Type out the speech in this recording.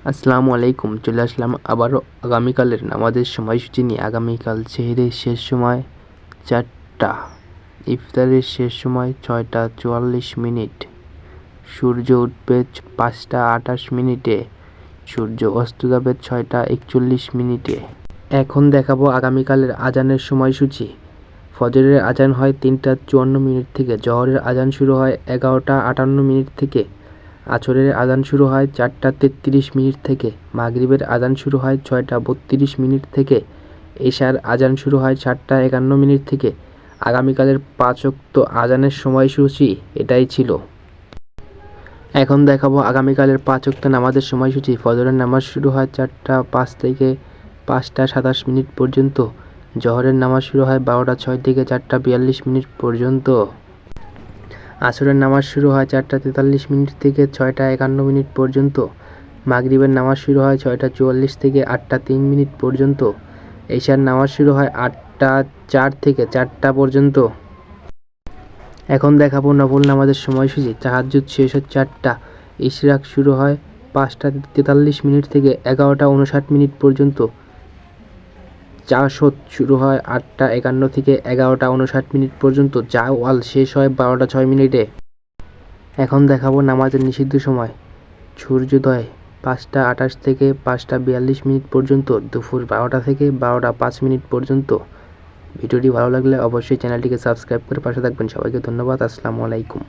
আসসালামু আলাইকুম। চলে আসলাম আবারও আগামীকালের নামাজের সময়সূচি নিয়ে। আগামীকাল সেহরির শেষ সময় 4টা, ইফতারের শেষ সময় 6টা 44 মিনিট, সূর্য উঠবে 5টা 28 মিনিটে, সূর্য অস্ত যাবে 6টা 41 মিনিটে। এখন দেখাবো আগামীকালের আজানের সময়সূচি। ফজরের আজান হয় 3টা 54 মিনিট থেকে, জহরের আজান শুরু হয় 11টা 58 মিনিট থেকে, আসরের আজান শুরু হয় 4টা 33 মিনিট থেকে, মাগরিবের আজান শুরু হয় 6টা 32 মিনিট থেকে, এশার আজান শুরু হয় 7টা 51 মিনিট থেকে। আগামীকালের 5 ওয়াক্ত আজানের সময়সূচি এটাই ছিল। এখন দেখাবো আগামীকালের 5 ওয়াক্ত নামাজের সময়সূচি। ফজরের নামাজ শুরু হয় 4টা 5 থেকে 5টা 27 মিনিট পর্যন্ত, জহরের নামাজ শুরু হয় 12টা 6 থেকে 4টা 42 মিনিট পর্যন্ত, আসরের নামাজ শুরু হয় 4টা 43 মিনিট থেকে 6টা 51 মিনিট পর্যন্ত, মাগরিবের নামাজ শুরু হয় 6টা 44 থেকে 8টা 3 মিনিট পর্যন্ত, এশার নামাজ শুরু হয় 8টা 4 থেকে 4টা পর্যন্ত। এখন দেখাবো নফল নামাজের সময়সূচি। তাহাজ্জুদ শেষ হয় 4টা, ইশরাক শুরু হয় 5টা 43 মিনিট থেকে 11টা 59 মিনিট পর্যন্ত, চাশত শুরু হয় 8টা 51 থেকে 11টা 59 মিনিট পর্যন্ত, জাওয়াল শেষ হয় 12টা 6 মিনিটে। এখন দেখাবো নামাজের নিষিদ্ধ সময়। সূর্যোদয় 5টা 28 থেকে 5টা 42 মিনিট পর্যন্ত, দুপুর 12টা থেকে 12টা 5 মিনিট পর্যন্ত। ভিডিওটি ভালো লাগলে অবশ্যই চ্যানেলটিকে সাবস্ক্রাইব করে পাশে থাকবেন। সবাইকে ধন্যবাদ। আসসালামু আলাইকুম।